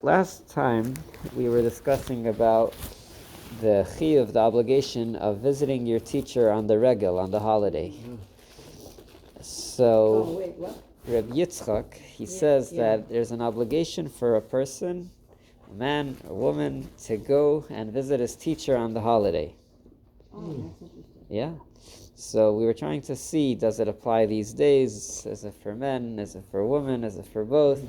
Last time we were discussing about the chiyuv, the obligation of visiting your teacher on the regel, on the holiday. So, Reb Yitzchak, he says that there's an obligation for a person, a man or woman, to go and visit his teacher on the holiday. Oh, that's interesting. Yeah. So we were trying to see, does it apply these days? Is it for men? Is it for women? Is it for both?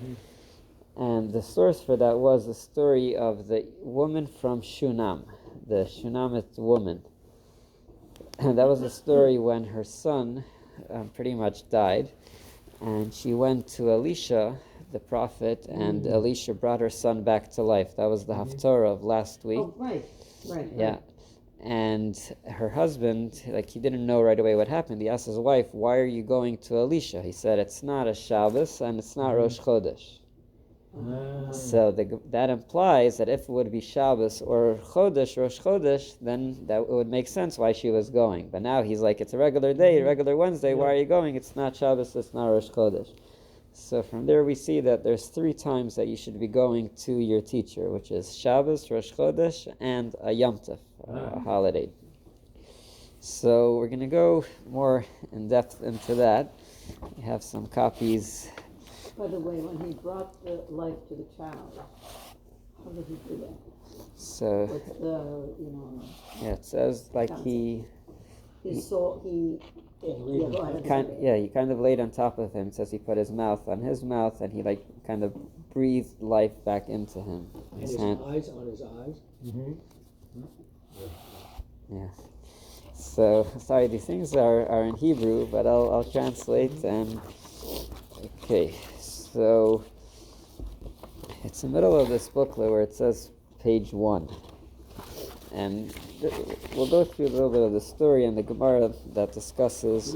And the source for that was the story of the woman from Shunam, the Shunamite woman. And that was the story when her son pretty much died. And she went to Elisha, the prophet, and Elisha brought her son back to life. That was the Haftorah of last week. Oh, right. Yeah. And her husband, he didn't know right away what happened. He asked his wife, "Why are you going to Elisha?" He said, "It's not a Shabbos and it's not Rosh Chodesh." So that implies that if it would be Shabbos or Chodesh, Rosh Chodesh, then that would make sense why she was going. But now he's like, it's a regular day, regular Wednesday, why are you going? It's not Shabbos, it's not Rosh Chodesh. So from there we see that there's 3 times that you should be going to your teacher, which is Shabbos, Rosh Chodesh, and a Yom Tov, a holiday. So we're going to go more in depth into that. We have some copies. By the way, when he brought the life to the child, how did he do that? So, What's the, yeah, it says he go ahead. he kind of laid on top of him. It says he put his mouth on his mouth and he kind of breathed life back into him. And his eyes on his eyes. Yeah. So sorry, these things are in Hebrew, but I'll translate and okay. So it's the middle of this booklet where it says page 1. And we'll go through a little bit of the story and the Gemara that discusses,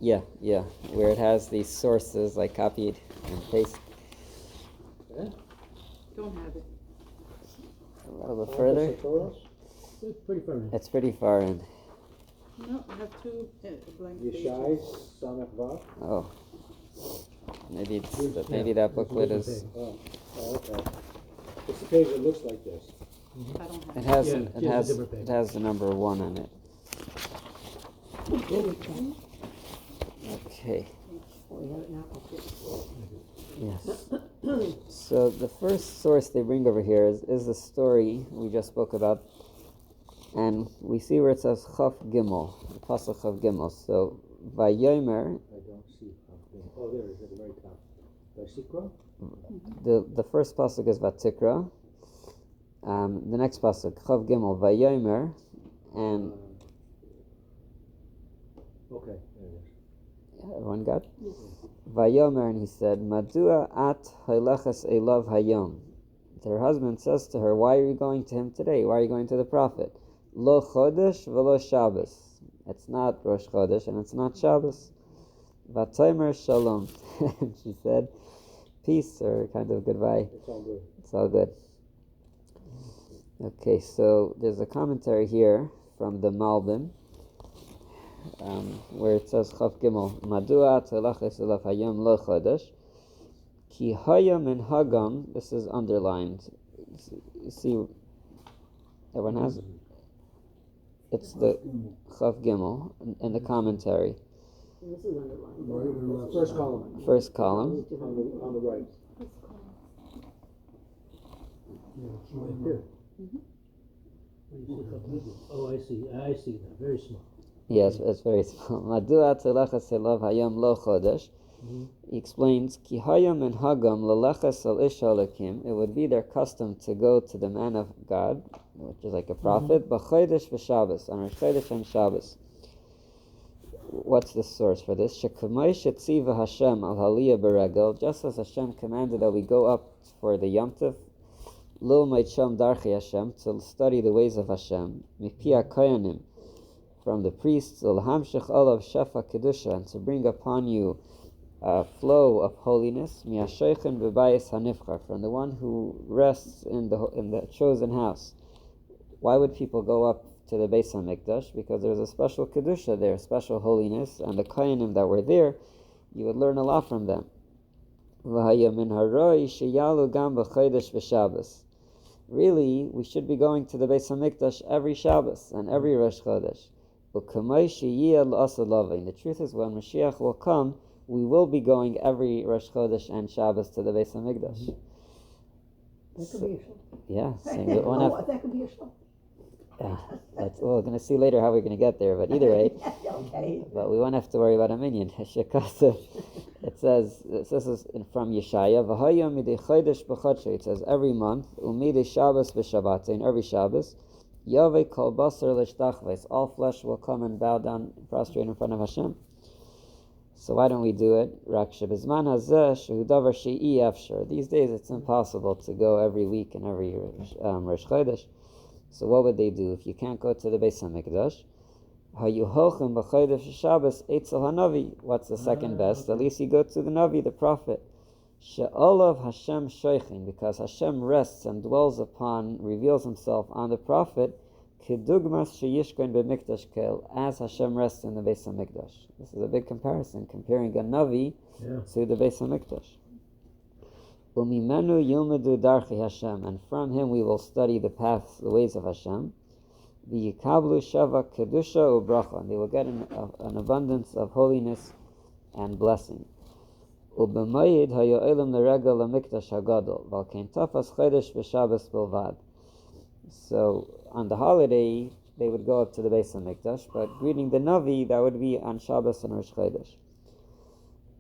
where it has these sources copied and pasted. Don't have it. A little bit further. It's pretty far in. It's pretty far in. No, I have 2 blank pages. Yeshai, Samach Vav. Oh. Maybe that booklet is. Oh, okay. It's the page that looks like this. I don't have it. It has the number 1 on it. Okay. Oh, we have it now? Okay. Yes. So the first source they bring over here is the story we just spoke about, and we see where it says Chaf Gimel, the pasuk Chaf Gimel. So Vayomer. I don't see. Oh, there it is at the very top. Vasikra? The first pasuk is Vatikra. The next pasuk Chaf Gimel Vayomer, and okay, there it is. everyone got? Vayomer, and he said, Madua at haileches elav hayom. Her husband says to her, "Why are you going to him today? Why are you going to the prophet? Lo chodesh velo Shabbos. It's not Rosh Chodesh and it's not Shabbos. Vatomer shalom." And she said, peace, or kind of goodbye. It's all good. It's all good. Okay, so there's a commentary here from the Malbim, where it says Chaf Gimel, Madua telaches elav hayom lo chodesh, ki hayom in hagam. This is underlined. You see, everyone has it? It's the Chaf Gimel in the commentary. This is underlined. First column. First column. On the right. Here. Oh, I see that. Very small. Yes, it's very small. Madua telaches elav hayom lo chodesh. He explains, Ki hayom and hagam leleches al ish halakim. It would be their custom to go to the man of God, which is like a prophet, b'chodesh v'Shabbos, on Rosh Chodesh and Shabbos. What's the source for this? Shekamay shetziva Hashem al haliyah beregel, just as Hashem commanded that we go up for the Yom Tov, Lil Maicham Darchi Hashem, to study the ways of Hashem, Mipia Koyanim, from the priests, L'hamshech olav shefa kedusha, and to bring upon you a flow of holiness, Miasheichin b'bayis hanifchar, from the one who rests in the chosen house. Why would people go up to the Beis HaMikdash? Because there's a special kedusha there, special holiness, and the kohanim that were there, you would learn a lot from them. V'haya min haroi sheyalu gam b'chodesh v'Shabbos. Really, we should be going to the Beis Hamikdash every Shabbos and every Rosh Chodesh. U'kamei sheyiyah l'asad lavei. The truth is, when Mashiach will come, we will be going every Rosh Chodesh and Shabbos to the Beis Hamikdash. That could be a show. Yeah, so we won't Oh, have, that could be a show. we're going to see later how we're going to get there, but either way, Okay. but we won't have to worry about a minion. It says, this is from Yeshaya, V'haya midei chodesh b'chodshei. It says every month, u'midei Shabbos v'Shabbat, and every Shabbos, Yavei kol basar l'shtachves, all flesh will come and bow down, prostrate in front of Hashem. So why don't we do it? Rak shebizman hazeh shehu davar she'i afshar. These days it's impossible to go every week and every Rosh Chodesh. So what would they do if you can't go to the Beis Hamikdash? Hayu holchem b'chodesh Shabbos eitzel hanavi. What's the second best? At least you go to the Navi, the prophet. She'olav Hashem shoichin, because Hashem rests and dwells upon, reveals Himself on the prophet. Kedugmas sheyishkoin b'mikdash kel, as Hashem rests in the Beis Hamikdash. This is a big comparison, comparing a Navi to the Beis Hamikdash. Umimenu yilmedu darchi Hashem, and from him we will study the paths, the ways of Hashem. V'yikablu shava kedusha u'bracha, and they will get an abundance of holiness and blessing. U'b'mayid hayo'elim l'regel l'mikdash hagadol, v'alkein tafas chodesh v'Shabbos bilvad. So on the holiday they would go up to the Beis Hamikdash, but greeting the Navi, that would be on Shabbos and Rosh Chodesh.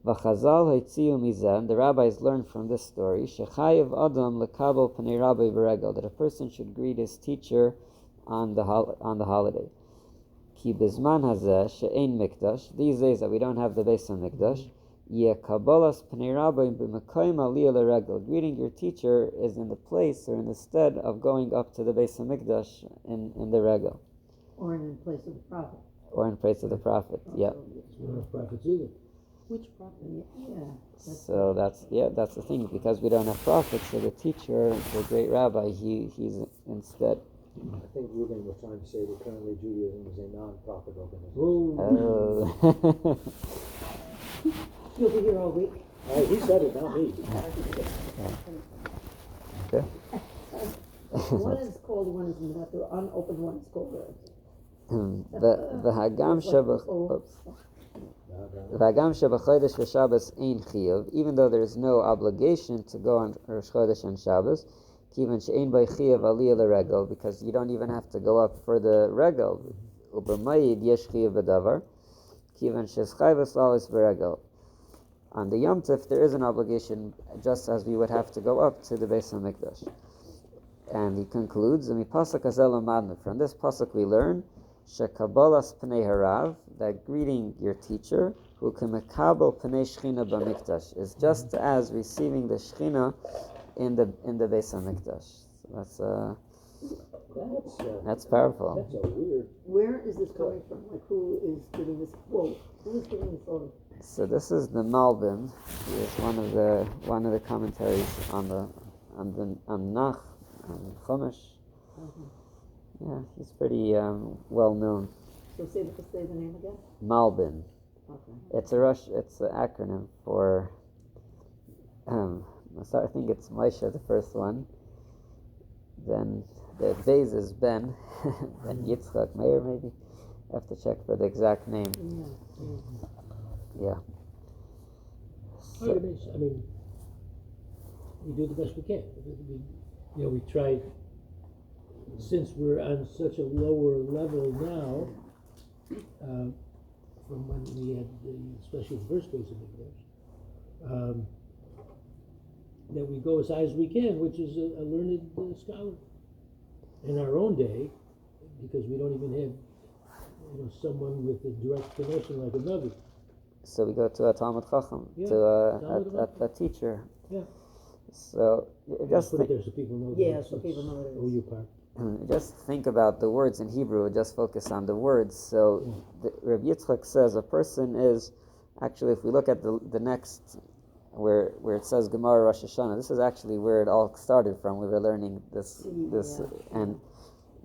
V'chazal haitziu mizeh, the rabbis learned from this story, shechayev adam lekabel pnei rabbi b'regel, that a person should greet his teacher on the holiday. Ki bizman hazeh she'ein mikdash, these days that we don't have the Beis Hamikdash, yekabolas pnei rabbi b'mekoyim aliyah l'regel, greeting your teacher is in the place or in the stead of going up to the Beis Hamikdash in the regel. Or in place of the prophet. Or in place of the prophet, yeah. We don't have prophets either. Which prophet? Yeah. So that's the thing, because we don't have prophets, so the teacher, the great rabbi, he's instead. I think Ruben was trying to say that currently Judaism is a non-profit organization. Oh. You'll be here all week. He said it, not me. Okay. One is called, one is not. The unopened one is called. The Hagam Shebachodesh v'Shabbos ein chiyuv, even though there is no obligation to go on Rosh Chodesh and Shabbos, kivan she'ein by chiyuv aliyah l'regel, because you don't even have to go up for the regel. U'b'mayid yesh chiyuv b'davar, kivan she'schayvus lalis b'regel. On the Yom Tov, there is an obligation, just as we would have to go up to the Beis Hamikdash. And he concludes, from this pasuk we learn, shekabolas pnei harav, that greeting your teacher, who kemekabel pnei shchina b'mikdash, is just as receiving the shchina in the Beis Hamikdash. So that's powerful. That's a weird. Where is this coming from? Like, who is giving this quote? Who is giving this order? So this is the Malbim. He is one of the commentaries on Nach, on Chumash. Yeah, he's pretty well known. So say the name again. Malbim. Okay. It's an acronym for. I think it's Moshe, the first one. Then the Beis is Ben, Ben Yitzchak Meir, maybe. I have to check for the exact name. Yeah. I mean, we do the best we can. We try, since we're on such a lower level now, from when we had especially the first Beis Hamikdash, that we go as high as we can, which is a learned scholar. In our own day, because we don't even have, someone with a direct connection like a Navi. So we go to a Talmud Chacham, to a teacher. Yeah. So just put it there so people know. Yeah, so people know what it is. Who you part. Just think about the words in Hebrew. Just focus on the words. So Rabbi Yitzchak says a person is actually, if we look at the next where it says Gemara Rosh Hashanah, this is actually where it all started from. We were learning this and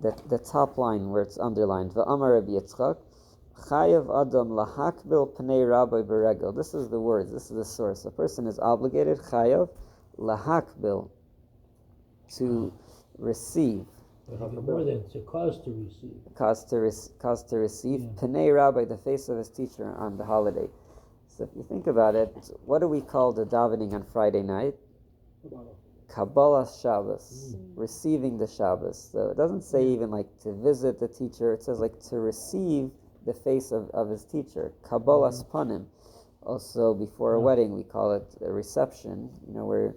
the top line where it's underlined. V'amar Rabbi Yitzchak, Chayav Adam lahakbil pnei rabbi beregel. This is the words, this is the source. A person is obligated, chayav, lahakbil, to receive. Even more than to cause to receive. Cause to receive. Pnei rabbi, the face of his teacher on the holiday. So if you think about it, what do we call the davening on Friday night? Kabbalah Shabbos, receiving the Shabbos. So it doesn't say even like to visit the teacher, it says like to receive the face of his teacher. Kabbalah Spanim. Also, before a wedding, we call it a reception, where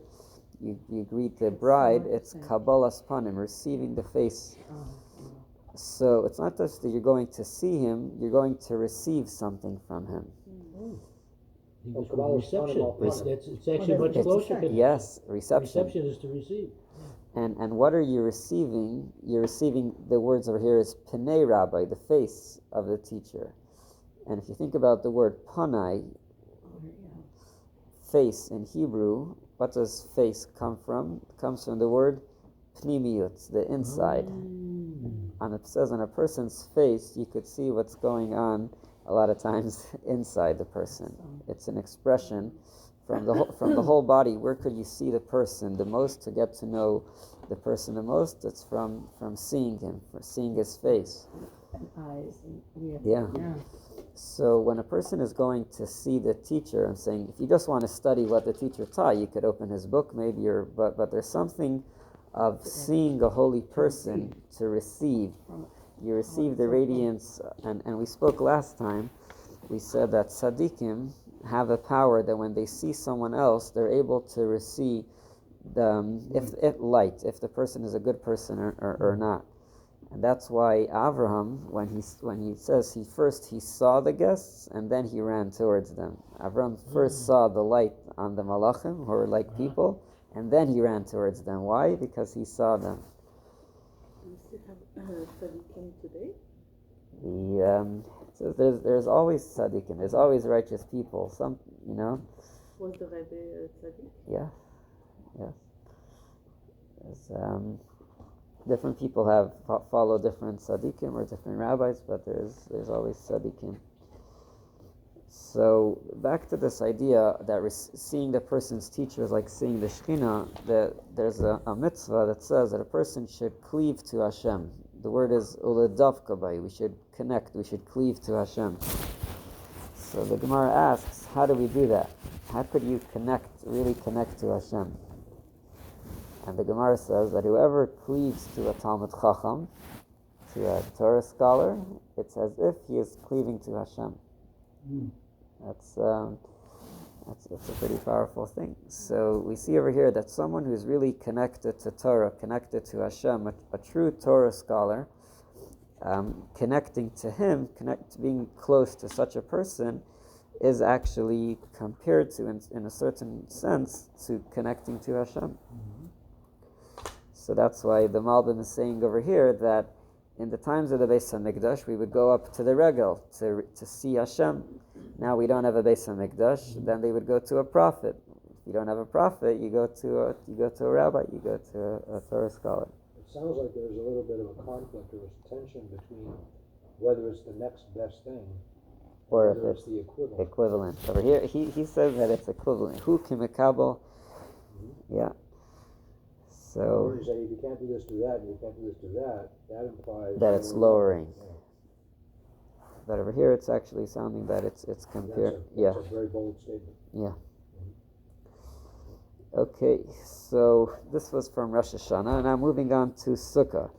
you greet the bride. It's Kabbalah Spanim, receiving the face. So it's not just that you're going to see him, you're going to receive something from him. Reception. It's actually much closer. Yes, reception. Reception is to receive. And what are you receiving? You're receiving, the words over here is Pnei Rabbi, the face of the teacher. And if you think about the word Panai, face in Hebrew, what does face come from? It comes from the word Pnimiyut, the inside. And it says on a person's face, you could see what's going on a lot of times inside the person. It's an expression from the whole body. Where could you see the person the most, to get to know the person the most? It's from seeing him, from seeing his face. And eyes. Yeah. So when a person is going to see the teacher, I'm saying, if you just want to study what the teacher taught, you could open his book maybe, but there's something of seeing a holy person to receive. You receive the radiance, and we spoke last time, we said that tzaddikim have a power that when they see someone else, they're able to receive if light, if the person is a good person or not. And that's why Avraham, when he says he saw the guests and then he ran towards them. Avraham first saw the light on the malachim, who were like people, and then he ran towards them. Why? Because he saw them. Do you still have tzaddikim today? So there's always tzaddikim, there's always righteous people. Was the Rebbe tzaddik? Yes. Different people follow different tzaddikim or different rabbis, but there's always tzaddikim. So back to this idea that seeing the person's teacher is like seeing the Shekhinah, there's a mitzvah that says that a person should cleave to Hashem. The word is uledavka bay. We should connect, we should cleave to Hashem. So the Gemara asks, how do we do that? How could you really connect to Hashem? And the Gemara says that whoever cleaves to a Talmud Chacham, to a Torah scholar, it's as if he is cleaving to Hashem. That's a pretty powerful thing. So we see over here that someone who's really connected to Torah, connected to Hashem, a true Torah scholar, connecting to him, being close to such a person, is actually compared to, in a certain sense, to connecting to Hashem. So that's why the Malbim is saying over here that in the times of the Beis HaMikdash, we would go up to the Regel to see Hashem. Now we don't have a Beis HaMikdash, then they would go to a prophet. If you don't have a prophet, you go to a rabbi, you go to a Torah scholar. It sounds like there's a little bit of a conflict or a tension between whether it's the next best thing or whether if it's the equivalent. Over here, he says that it's equivalent. Hu kimekabel. Yeah. So you say if you can't do this, do that, and you can't do this, do that, that implies that it's lowering. Yeah. But over here, it's actually sounding that it's compared. That's a very bold statement. Yeah. Okay, so this was from Rosh Hashanah, and now moving on to Sukkah.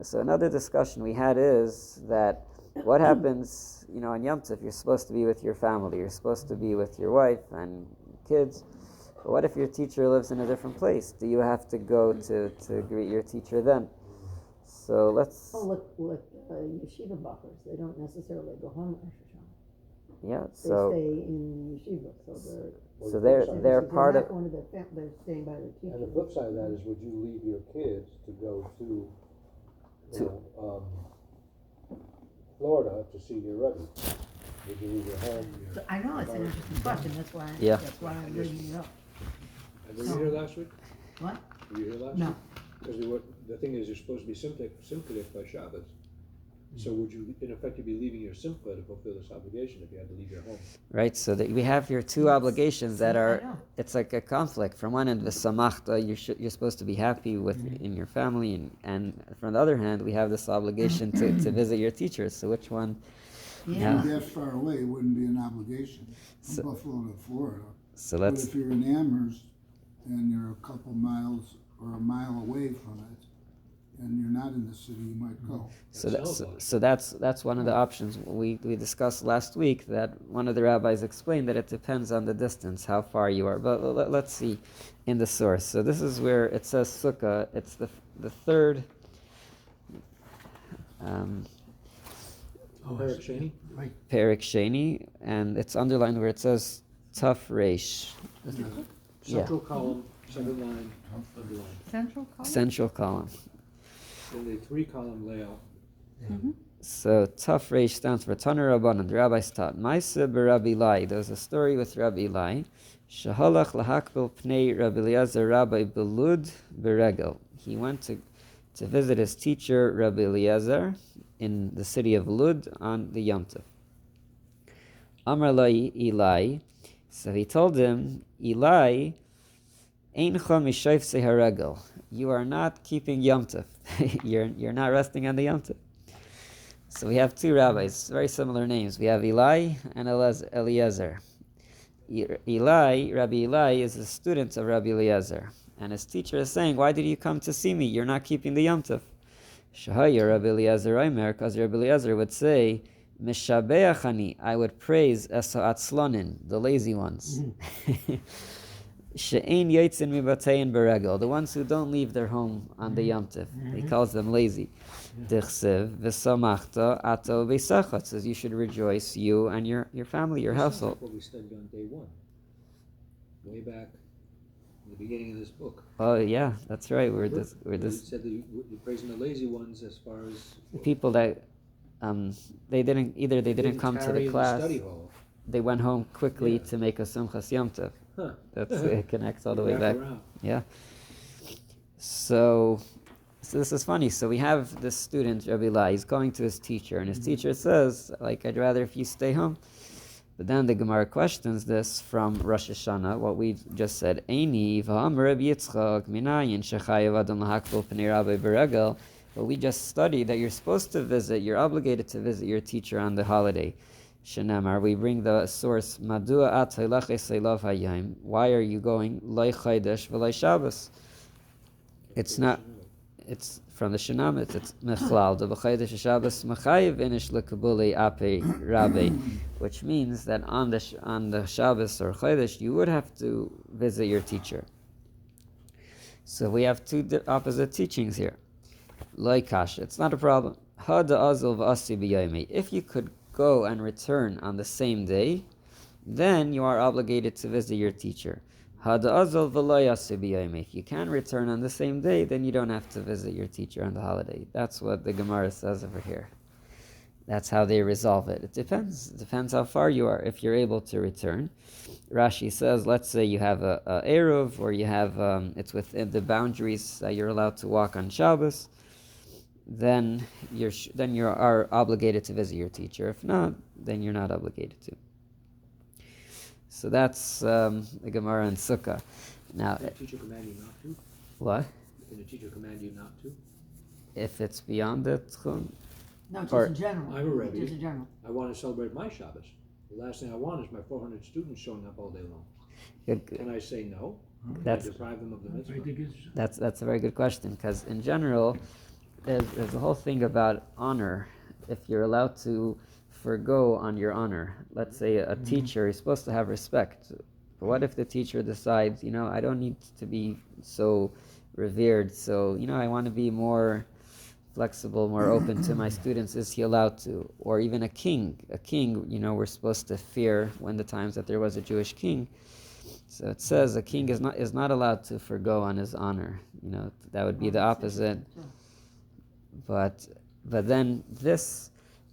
So another discussion we had is that what happens, on Yom Tov, you're supposed to be with your family, you're supposed to be with your wife and kids. But what if your teacher lives in a different place? Do you have to go to greet your teacher then? So let's... Oh, look, yeshiva bachers, they don't necessarily go home at Rosh Hashanah. Yeah, They so... stay in yeshiva, So they're part of... They're staying by their teacher. And the flip side of that is, would you leave your kids to go to Florida to see your Rebbe? Would you leave your home? I know, it's an interesting question, that's why I'm bringing it up. Were you here last week? What? Were you here last No. week? Because the thing is, you're supposed to be Simchik by Shabbos. So would you, in effect, you'd be leaving your simcha to fulfill this obligation if you had to leave your home? Right, so that we have here two obligations that I are, know. it's like a conflict. From one end, the samachta, you're supposed to be happy with in your family, and from the other hand, we have this obligation to visit your teachers. So which one? Yeah. If you're that far away, it wouldn't be an obligation from So- Buffalo to Florida. So But let's, if you're in Amherst and you're a couple miles or a mile away from it, and you're not in the city, you might go. that's one of the options we discussed last week, that one of the rabbis explained that it depends on the distance, how far you are. But let's see in the source. So this is where it says sukkah. It's the third. Perik Sheni? Perik Sheni, and it's underlined where it says Taf Reish. Central column, second line, underline. Central column? Central column. In the 3-column layout. So Taf Reish stands for Taner Rabbanan. The rabbis taught. Maisa b'Rabbi Lai. There was a story with Rabbi Lai. Shahalach lahakbil pnei Rabbi Eliezer Rabbi Belud beregel. He went to visit his teacher Rabbi Eliezer in the city of Lud on the Yom Tov. Amar Lai Eli. So he told him, Eli, Eincha mishayfse haregel. You are not keeping Yom Tov. You're not resting on the Yom Tov. So we have two rabbis, very similar names. We have Eli and Eliezer. Rabbi Eli is a student of Rabbi Eliezer. And his teacher is saying, why did you come to see me? You're not keeping the Yom Tov. Shahaya Rabbi Eliezer Omer, because Rabbi Eliezer would say, Mishabeachani, I would praise Atzlonin, the lazy ones. She'ein yotzin mibatein beregel, the ones who don't leave their home on the Yom Tov. He calls them lazy. Dichsev v'samachta ato v'sachat, says you should rejoice, you and your family, your household. That's what we studied on day 1, way back in the beginning of this book. Oh yeah, that's right. We're We this said that you're praising the lazy ones as far as people that they didn't come to tarry the in class. study hall. They went home quickly Yeah. to make a Simchas Yom Tov. Huh. It connects all the way Wrap back. around. Yeah. So this is funny. So we have this student, Rabbi Lai, he's going to his teacher, and his teacher says, like, I'd rather if you stay home. But then the Gemara questions this from Rosh Hashanah, what we just said. Eini v'am Rabbi Yitzchak minayin shechayev adam lahakbol pnei Rabbi beregel. But we just studied that you're supposed to visit, you're obligated to visit your teacher on the holiday. Shenamar, we bring the source, Madua at Seilav Hayim. Why are you going Loi Chaydesh v'Loi Shabbos? It's not, it's from the Shenamit, it's Mechlal, the B'Chaydesh Shabbos Mechayev Inish Lekabuli Ape Rabbe, which means that on the Shabbos or Chaydesh, you would have to visit your teacher. So we have two opposite teachings here. Loi Kasha, it's not a problem. Hada Azul v'Asi b'Yomi. If you could go and return on the same day, then you are obligated to visit your teacher. Hada Azul v'Lo Yasi b'Yomi. If you can return on the same day, then you don't have to visit your teacher on the holiday. That's what the Gemara says over here. That's how they resolve it. It depends. It depends how far you are. If you're able to return, Rashi says, let's say you have a eruv, or you have it's within the boundaries that you're allowed to walk on Shabbos. Then you are obligated to visit your teacher. If not, then you're not obligated to. So that's the Gemara in Sukkah. Now, Can a teacher command you not to? what Can a teacher command you not to? if it's beyond the tchum? No, just Or- in general. I'm a Rebbe. Just in general. I want to celebrate my Shabbos. The last thing I want is my 400 students showing up all day long. Can I say no? Can I That's deprive them of the I mitzvah? think it's, that's a very good question, because in general, there's a whole thing about honor. If you're allowed to forgo on your honor, let's say a teacher is supposed to have respect. But what if the teacher decides, I don't need to be so revered, so I want to be more flexible, more open to my students? Is he allowed to? Or even a king, we're supposed to fear when the times that there was a Jewish king. So it says a king is not allowed to forgo on his honor. That would be the opposite. But then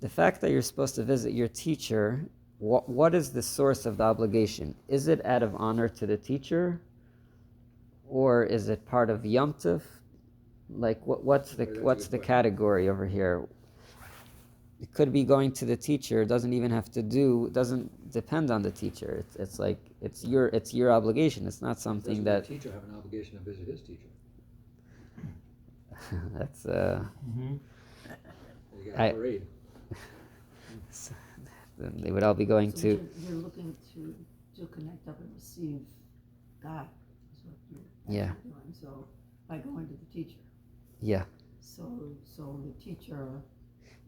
the fact that you're supposed to visit your teacher, what is the source of the obligation? Is it out of honor to the teacher, or is it part of Yom Tov? Like what's the category over here? it could be going to the teacher. It doesn't even have to do. It doesn't depend on the teacher. It's like it's your obligation. It's not something Doesn't that. the teacher have an obligation to visit his teacher? That's You got a parade. then they would all be going So to. you're looking to connect up and receive God, is what you're Yeah. actually doing, so, by going to the teacher. Yeah. So the teacher,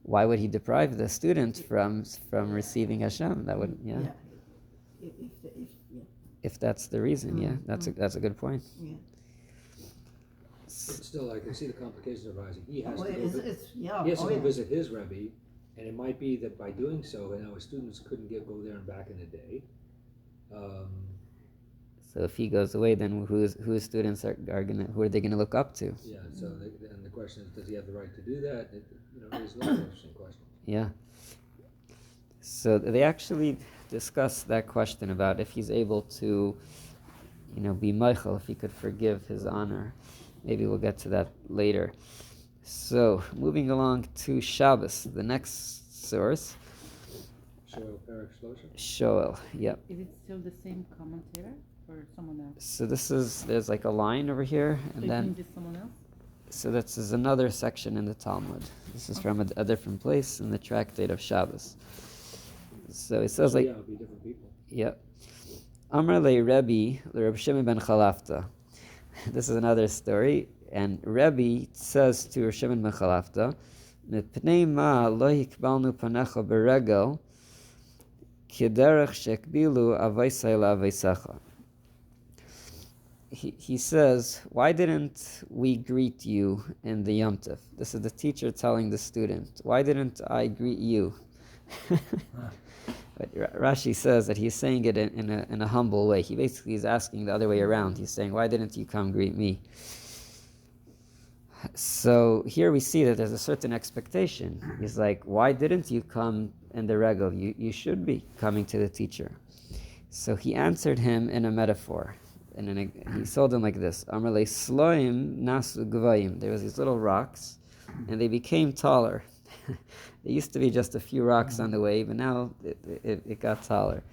Why would he deprive the student from receiving Hashem? That would yeah, if, yeah, if that's the reason. Yeah, that's a good point. yeah. It's still, I can see the complications arising. He has Well, to go yeah, he has to oh, go yeah. visit his Rebbe, and it might be that by doing so, his students couldn't go there and back in the day. So if he goes away, then whose students who are they gonna look up to? Yeah. So and the question is, does he have the right to do that? It's an interesting question. Yeah. So they actually discuss that question about if he's able to, be Michael, if he could forgive his honor. Maybe we'll get to that later. So moving along to Shabbos, the next source. Shoel Perek Shlosha? Shoel, yep. Is it still the same commentator or someone else? So there's like a line over here, and So you then think it's someone else? so this is another section in the Talmud. This is from a different place in the tractate of Shabbos. So it says like, yeah, it'll be different people. yep. Amar le Rebbe, le Reb Shimon ben Chalafta. This is another story, and Rebbe says to Reb Shimon ben Chalafta, "Mipnei ma lo hikbalnu panecha beregel, kederech shekbilu avaisai la'avaisecha." He says, why didn't we greet you in the Yom Tov? This is the teacher telling the student. Why didn't I greet you? But Rashi says that he's saying it in a humble way. He basically is asking the other way around. He's saying, why didn't you come greet me? So here we see that there's a certain expectation. He's like, why didn't you come in the regal? You should be coming to the teacher. So he answered him in a metaphor. And he told him like this: Amrle sloim nasu gvayim. There was these little rocks, and they became taller. There used to be just a few rocks on the way, but now it got taller.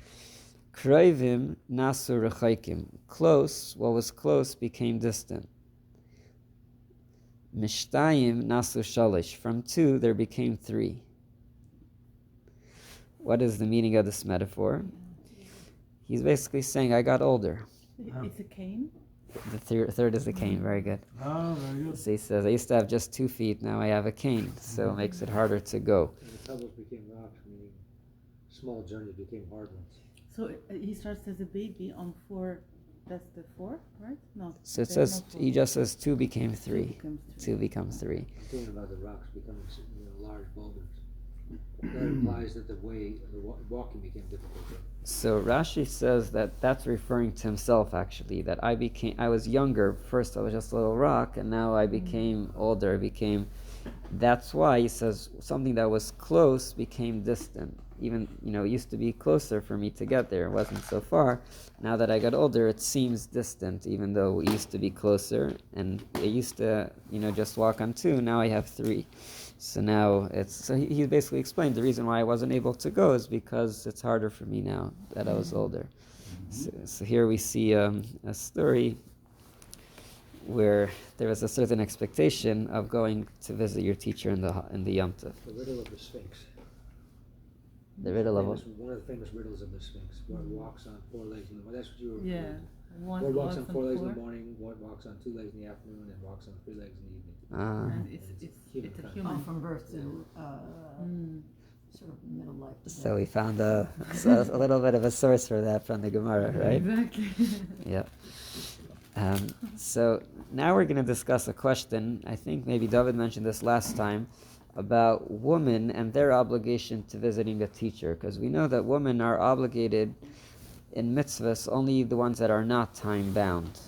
Kroivim nasu rechaikim. Close, what was close became distant. Mishtayim nasu shalish. From 2 there became 3. What is the meaning of this metaphor? He's basically saying, I got older. It's a cane? The third is the cane, very good. Oh, very good. So he says, I used to have just 2 feet, now I have a cane, so it makes it harder to go. And the pebbles became rocks, meaning small journeys became hard ones. So he starts as a baby on 4, that's the 4, right? No. So it there's says, no 4. he just says 2 became 3. becomes 2 becomes 3. I'm thinking about the rocks becoming large boulders. That implies that the walking became difficult. So Rashi says that that's referring to himself actually, that I was younger, first I was just a little rock, and now I became older, that's why he says something that was close became distant. Even, it used to be closer for me to get there, it wasn't so far. Now that I got older, it seems distant, even though it used to be closer, and I used to, just walk on 2, now I have 3. So now he basically explained the reason why I wasn't able to go is because it's harder for me now that I was older. So here we see a story where there was a certain expectation of going to visit your teacher in the Yom Tov. The riddle of the Sphinx. The riddle of One of the famous riddles of the Sphinx. One walks on 4 legs in the morning. That's what you were. Yeah. One walks on 4 legs in the morning, one walks on 2 legs in the afternoon, and walks on 3 legs in the evening. And it's a Oh, human. from birth to, sort of middle life. So we found a little bit of a source for that from the Gemara, right? Exactly. Yeah. So now we're going to discuss a question. I think maybe David mentioned this last time about women and their obligation to visiting a teacher, because we know that women are obligated in mitzvahs, only the ones that are not time bound.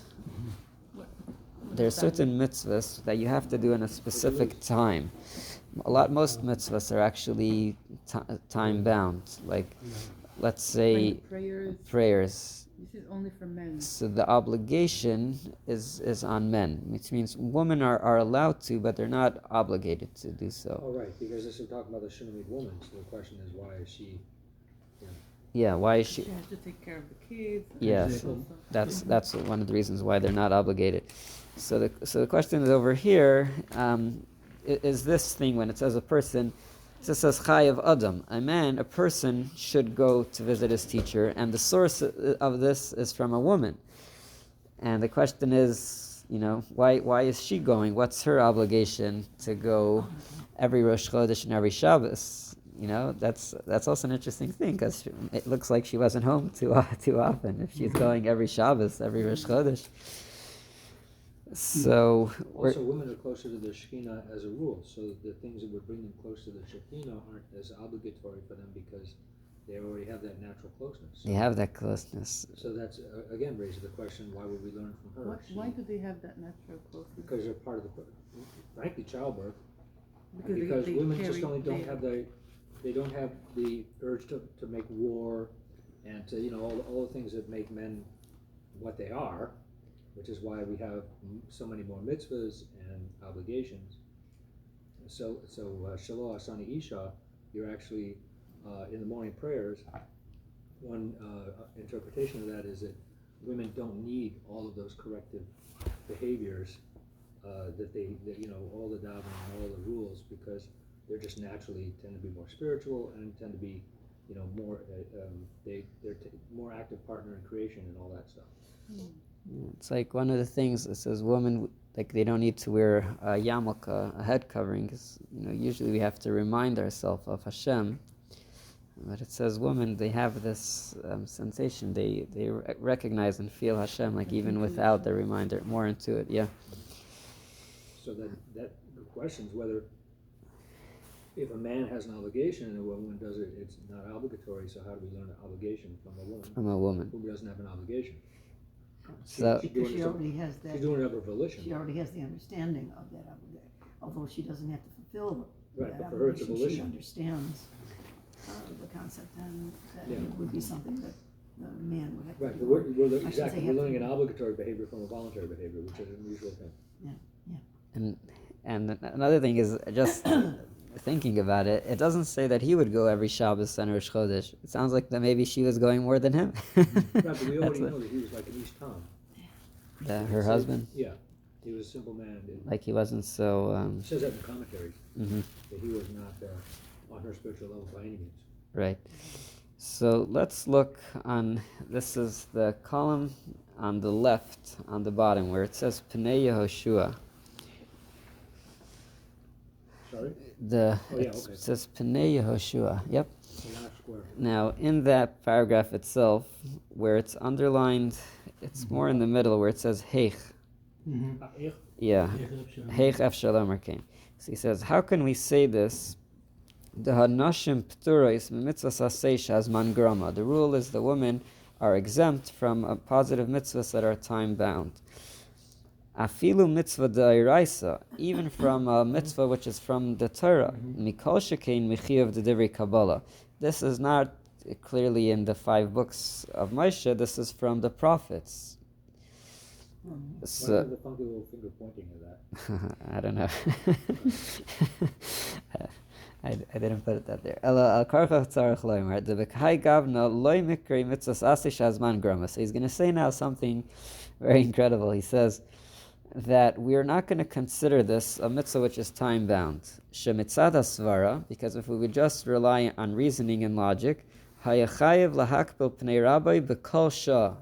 There are certain mitzvahs that you have to do in a specific time. Most mitzvahs are actually time bound. Like, let's say Prayers. prayers. This is only for men. So the obligation is on men, which means women are allowed to, but they're not obligated to do so. Oh, right, because this is talking about the Shunammite woman, so the question is, why is she, Yeah, why is she? She has to take care of the kids. and Yes, also- that's one of the reasons why they're not obligated. So the question is over here, is this thing when it says a person, it says chayav adam, a man, a person should go to visit his teacher, and the source of this is from a woman. And the question is, why is she going? What's her obligation to go every Rosh Chodesh and every Shabbos? That's also an interesting thing, because it looks like she wasn't home too often if she's going every Shabbos, every Rosh Chodesh. So also women are closer to the Shekhinah as a rule, so the things that would bring them close to the Shekhinah aren't as obligatory for them because they already have that natural closeness. they have that closeness. So that's, again, raises the question, why would we learn from her? Why do they have that natural closeness? Because they're part of frankly, childbirth. Because Because they women carry- just only they- don't have the urge to make war and to, all the things that make men what they are, which is why we have so many more mitzvahs and obligations. So Shalom Asani Isha, you're actually, in the morning prayers, one interpretation of that is that women don't need all of those corrective behaviors all the davening and all the rules, because they're just naturally tend to be more spiritual and tend to be, more they're more active partner in creation and all that stuff. It's like one of the things that says women, like they don't need to wear a yarmulke, a head covering, because usually we have to remind ourselves of Hashem. But it says women, they have this sensation, they recognize and feel Hashem, like even without the reminder, more into it, yeah. So that the question is whether, if a man has an obligation and a woman does it, it's not obligatory. So how do we learn an obligation from a woman? From a woman. Who doesn't have an obligation? So Because she already has that. She's doing it of her volition. She already has the understanding of that obligation, although she doesn't have to fulfill Right, that but for her it's a obligation. She volition. understands the concept, and that Yeah. it would be something that the man would have to Right, do. but I should exactly, say we're have learning to. an obligatory behavior from a voluntary behavior, which is an unusual thing. and another thing is just thinking about it. It doesn't say that he would go every Shabbos and Rosh Chodesh. It sounds like that maybe she was going more than him. Right, but we That's already what- know that he was like an East Tom. her husband, Yeah, he was a simple man. like he wasn't so. It says that in the commentaries, Mhm. that he was not on her spiritual level by any means. Right. So let's look on, this is the column on the left, on the bottom, where it says Pnei Yehoshua. Sorry? The, Oh, yeah, it okay. says Pnei Yehoshua. Yep. The last square. Now, in that paragraph itself, where it's underlined, it's more in the middle, where it says Heich. Yeah. Heich Avshalom Arkein. So he says, how can we say this? The hanashim pturos mitzvahs haseisha as man grama. The rule is the women are exempt from positive mitzvahs that are time bound. Afilu mitzvah da'iraisa, even from a mitzvah which is from the Torah. Mikol shekein michiyav de Kabbalah. This is not clearly in the 5 books of Moshe. This is from the prophets. Why So, is the funky little finger pointing at that? I don't know. I didn't put it that there. Ela al-karcha tzarech loimer, the b'kai gavna loy mikri mitzvahs asish azman grama. So he's going to say now something very incredible. He says that we are not going to consider this a mitzvah which is time-bound. Shemitzad svara, because if we would just rely on reasoning and logic, hayachayev lahakpil pnei rabbi b'kol shah.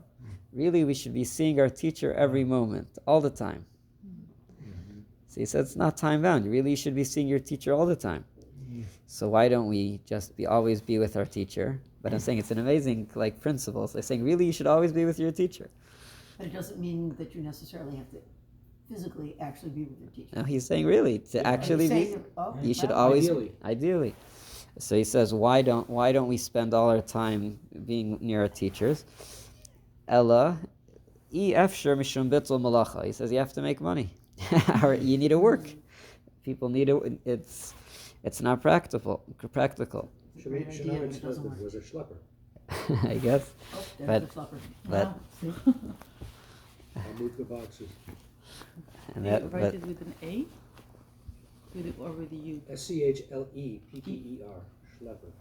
Really, we should be seeing our teacher every moment, all the time. So he said it's not time-bound. Really, you should be seeing your teacher all the time. So why don't we just always be with our teacher? But I'm saying it's an amazing principle. So they're saying really you should always be with your teacher. But it doesn't mean that you necessarily have to physically actually be with your teacher. No, he's saying really to actually Are you be. saying that- oh, You should well, always Ideally. So he says why don't we spend all our time being near our teachers? Ella, efshar mishum bittul malacha. He says you have to make money. Or you need to work. People need to. It's not practical. Great idea, but Sheminovitch's it doesn't husband work. was a schlepper. I guess. Oh, But- there's the supper. but- Wow. See? I'll move the boxes. And They that, write but it with an A? With it or with a U? SCHLEPPER, schlepper.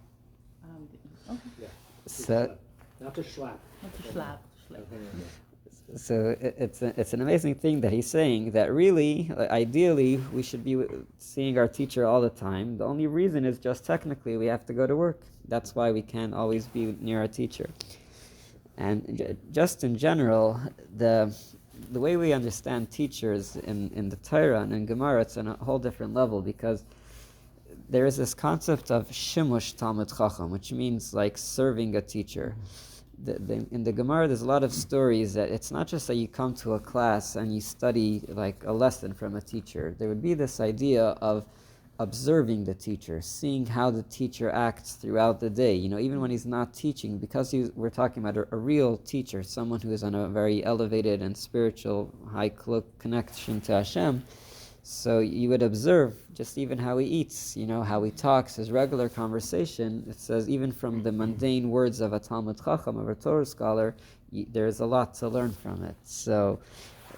Okay. so Not to schlap. Not to slap. Slap. so it's an amazing thing that he's saying that really, ideally, we should be seeing our teacher all the time. The only reason is just technically we have to go to work. That's why we can't always be near our teacher. And just in general, the way we understand teachers in the Torah and in Gemara, it's on a whole different level, because there is this concept of shimush talmid chacham, which means like serving a teacher. In the Gemara, there's a lot of stories that it's not just that you come to a class and you study like a lesson from a teacher. There would be this idea of observing the teacher, seeing how the teacher acts throughout the day. Even when he's not teaching, because we're talking about a real teacher, someone who is on a very elevated and spiritual high connection to Hashem. So you would observe just even how he eats, how he talks, his regular conversation. It says even from the mundane words of a Talmud Chacham, of a Torah scholar, there's a lot to learn from it. So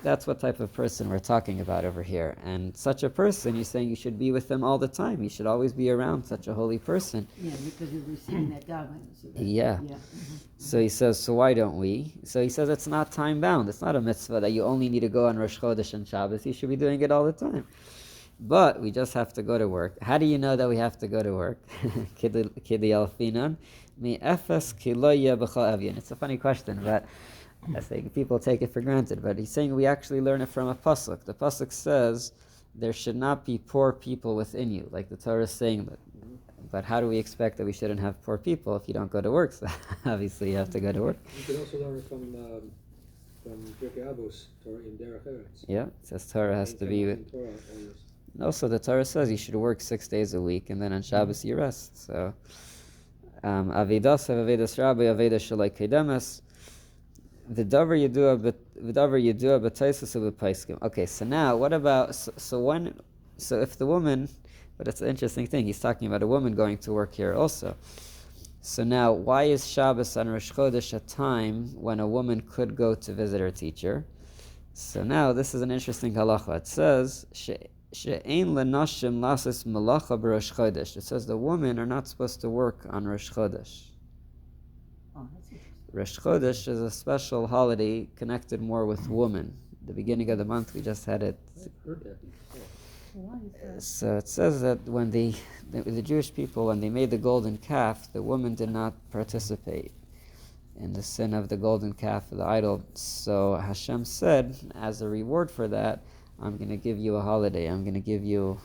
that's what type of person we're talking about over here. And such a person, you're saying you should be with them all the time. You should always be around such a holy person. Yeah, because you're receiving that godliness. of that. Yeah. Yeah. So he says, so why don't we? So he says it's not time bound. It's not a mitzvah that you only need to go on Rosh Chodesh and Shabbos. You should be doing it all the time. But we just have to go to work. How do you know that we have to go to work? Kidi alfinan mi efes ki lo yeh b'chol evyon. It's a funny question, but I think people take it for granted. But he's saying we actually learn it from a pasuk. The pasuk says there should not be poor people within you. Like the Torah is saying that. But how do we expect that we shouldn't have poor people if you don't go to work? So obviously you have to go to work. You can also learn it from Pirkei Avos, Torah in Derech Eretz. Yeah, it says Torah has to be with. Torah always. Also, the Torah says you should work 6 days a week, and then on Shabbos you rest. So, Avidas Avidas Rabbi Avidas Shalai Kedemes. V'davar Yedua b'Taisus u'b'Paiskim. Okay, so now what about so if the woman, but it's an interesting thing. He's talking about a woman going to work here also. So now, why is Shabbos on Rosh Chodesh a time when a woman could go to visit her teacher? So now this is an interesting halacha. It says she'ein lenashim lasis malacha b'Rosh Chodesh. It says the women are not supposed to work on Rosh Chodesh. Oh, that's interesting. Rosh Chodesh is a special holiday connected more with women. The beginning of the month, we just had it. I've heard that before. Why is that? So it says that when the Jewish people, when they made the golden calf, the woman did not participate in the sin of the golden calf of the idol. So Hashem said, as a reward for that, I'm going to give you a holiday. I'm going to give you,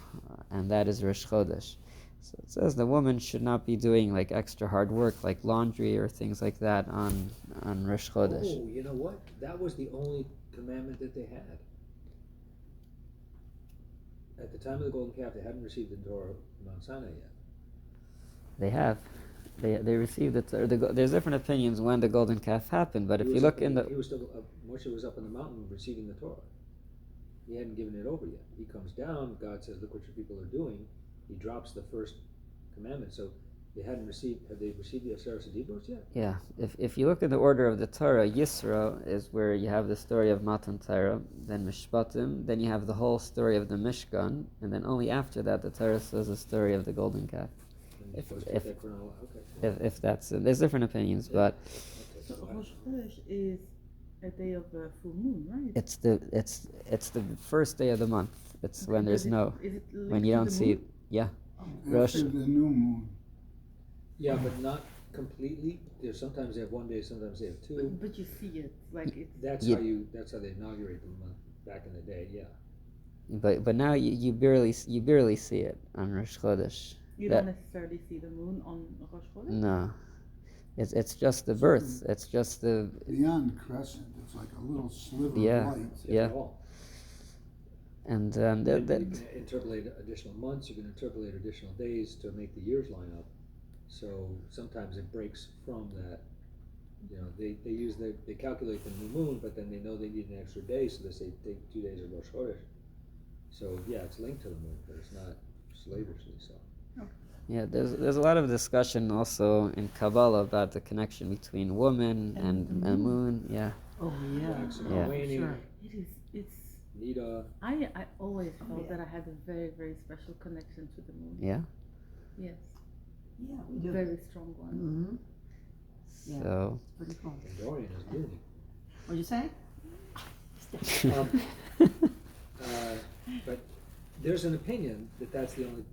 and that is Rosh Chodesh. So it says the woman should not be doing like extra hard work, like laundry or things like that on Rosh Chodesh. Oh, you know what? That was the only commandment that they had. At the time of the golden calf, they hadn't received the Torah from Mount Sinai yet. They have. They received it. There's different opinions when the golden calf happened, but if He you was look up- in the... he was still Moshe was up on the mountain receiving the Torah. He hadn't given it over yet. He comes down. God says, "Look what your people are doing." He drops the first commandment. So they hadn't received. Have they received the Aseret Dibros yet? Yeah, if you look at the order of the Torah, Yisro is where you have the story of Matan Torah, then Mishpatim, then you have the whole story of the Mishkan, and then only after that the Torah says the story of the golden calf. And you're supposed to if- take that okay. If that's there's different opinions, but Okay. So Rosh Chodesh is a day of the full moon, right? it's the first day of the month. It's Okay, when there's but no is it when linked you to don't the see moon? it. Yeah, Oh. Rosh- After the new moon. Yeah, but not completely. There's sometimes they have one day, sometimes they have two. But you see it, like it's. That's Yeah. That's how they inaugurate the month back in the day. Yeah. but now you barely see it on Rosh Chodesh. You that- don't necessarily see the moon on Rosh Chodesh. No, it's just the birth. It's just the Beyond crescent, it's like a little sliver Yeah. of light. If Yeah. at all. and Then that you can interpolate additional months. You can interpolate additional days to make the years line up. So sometimes it breaks from that. You know, they calculate the new moon, but then they know they need an extra day, so they say take 2 days of Rosh Chodesh. So yeah, it's linked to the moon, but it's not slavishly so. Yeah, there's a lot of discussion also in Kabbalah about the connection between woman and moon. Yeah. Oh, yeah. Wax and Yeah. waning, Sure. It's. Nida. I always felt Yeah. that I had a very, very special connection to the moon. Yeah. Yes. Yeah, we do. Very strong one. Mm-hmm. Yeah. So. Pretty cool. And Dorian is moony. What'd you say? But there's an opinion that that's the only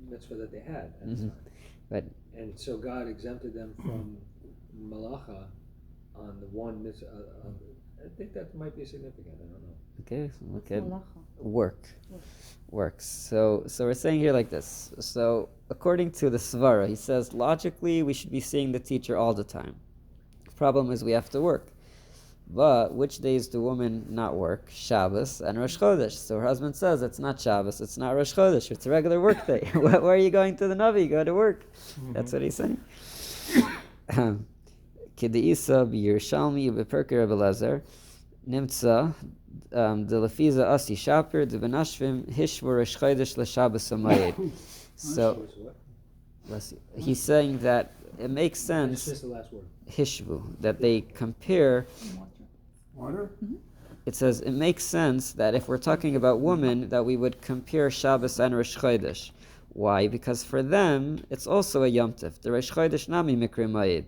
mitzvah that they had at the Mhm. time. But And so God exempted them from malacha on the one mitzvah. I think that might be significant. I don't know. okay, so look What's at malacha? work. Work. Works. So we're saying here like this. So according to the Svara, he says logically we should be seeing the teacher all the time. Problem is we have to work. But which days do women not work? Shabbos and Rosh Chodesh. So her husband says it's not Shabbos, it's not Rosh Chodesh, it's a regular work day. Where are you going to the Navi? You go to work. That's what he's saying. Kideisa b'Yerushalmi b'Perker Rebbe Lezer nimtza de lefiza asi shaper de benashvim hishvur Rosh Chodesh l'Shabbos hamayid. So What's what? let's see. He's saying that it makes It's sense, just the last word. hishvu, that they compare. Water? It says it makes sense that if we're talking about women, that we would compare Shabbos and Rosh Chodesh. Why? Because for them, it's also a Yom Tov. The Rosh Chodesh nami mikri ma'id.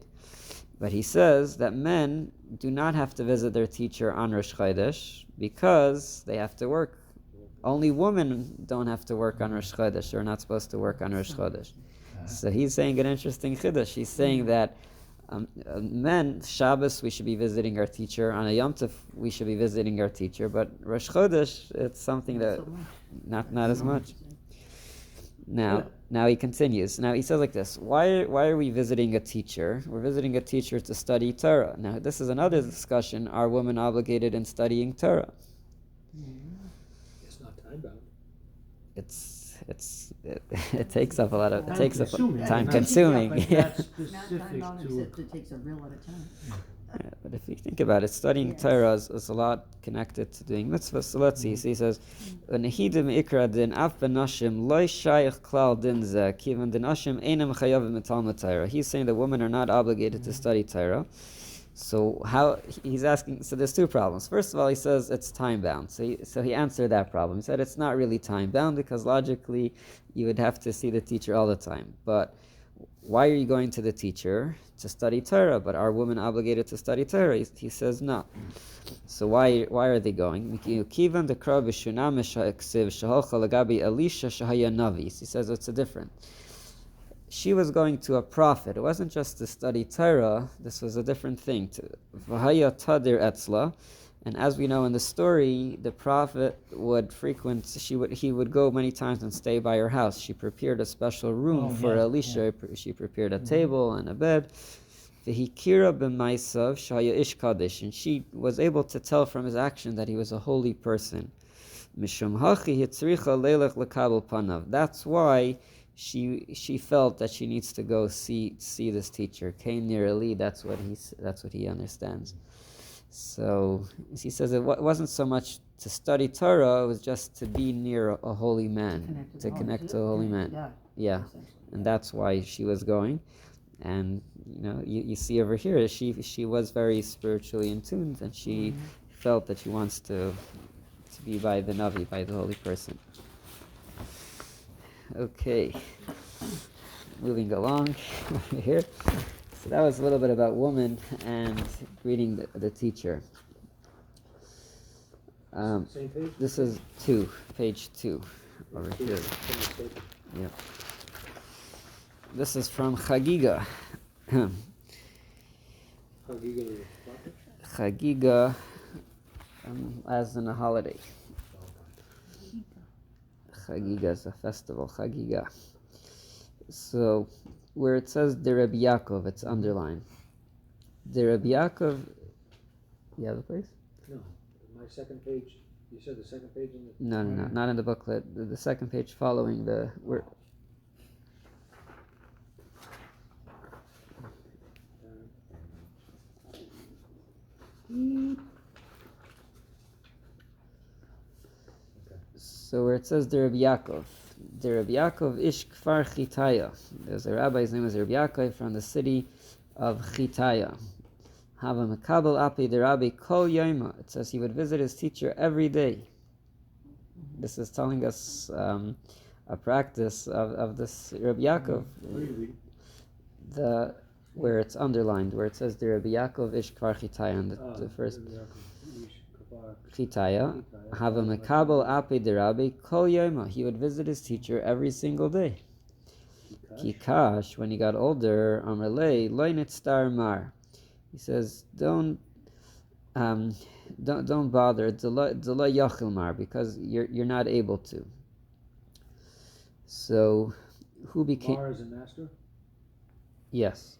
But he says that men do not have to visit their teacher on Rosh Chodesh because they have to work. Only women don't have to work on Rosh Chodesh, or are not supposed to work on Rosh Chodesh. So he's saying an interesting chiddush. He's saying that men, Shabbos, we should be visiting our teacher. On a Yom Tov, we should be visiting our teacher. But Rosh Chodesh, it's something that not as much. Now he continues. Now he says like this: Why are we visiting a teacher? We're visiting a teacher to study Torah. Now this is another discussion: Are women obligated in studying Torah? It's not time bound. It takes up a lot of time Not- consuming. But Yeah. not Not specific time bound, to. except it takes a real lot of time. Yeah, but if you think about it, studying Yes. Torah is a lot connected to doing mitzvahs. So let's see. So he says, "Nehidim ikra din af benashim loy shayich klal din ze kivan din ashim einam chayavim mitalmud Torah." He's saying that women are not obligated to study Torah. So how he's asking? So there's two problems. First of all, he says it's time bound. So he answered that problem. He said it's not really time bound because logically you would have to see the teacher all the time. But why are you going to the teacher? To study Torah. But are women obligated to study Torah? He says no. So why are they going? Kivan dekra b'shuna misha'eksiv sheholcha lagabi Elisha shahaya navis. He says it's a different. She was going to a prophet. It wasn't just to study Torah. This was a different thing. V'haya tadir etzla. And as we know in the story, the prophet would he would go many times and stay by her house. She prepared a special room for Elisha. She prepared a table and a bed. V'hikira b'maisav shaya ish kadesh. And she was able to tell from his action that he was a holy person. Mishum hachi hitzricha leilech lekabel panav. That's why she felt that she needs to go see this teacher. Kain near Ali. That's what he understands. So he says it wasn't so much to study Torah; it was just to be near a holy man, to connect to a holy man. Yeah, and that's why she was going. And you see over here, she was very spiritually in tune, and she felt that she wants to be by the Navi, by the holy person. Okay, moving along over here. So that was a little bit about woman and greeting the teacher. Same page? This is page 2 over here. Yep. This is from Chagiga. Chagiga, as in a holiday. Chagiga is a festival. Chagiga. So where it says the Rebbe Yaakov, it's underlined. The Rebbe Yaakov. You have a place? No, my second page. You said the second page in the. No, not in the booklet. The second page following the word. So where it says the Rebbe Yaakov, the Rabbi Yaakov ish Kfar Chitaya. There's a rabbi, his name is Rabbi Yaakov from the city of Chitaya. Hava Makabel Api the Rabbi Kol Yoma. It says he would visit his teacher every day. This is telling us a practice of this Rabbi Yaakov. Where it's underlined, where it says the Rabbi Yaakov ish Kfar Chitaya on the first Chitaya. Hava Makabel Api the Rabbi Kol Yoma. He would visit his teacher every single day. Kikash, when he got older, Amrlei Loinit Star Mar. He says, don't bother, Dela Yachil Mar, because you're not able to. So, who became Mar is a master? Yes.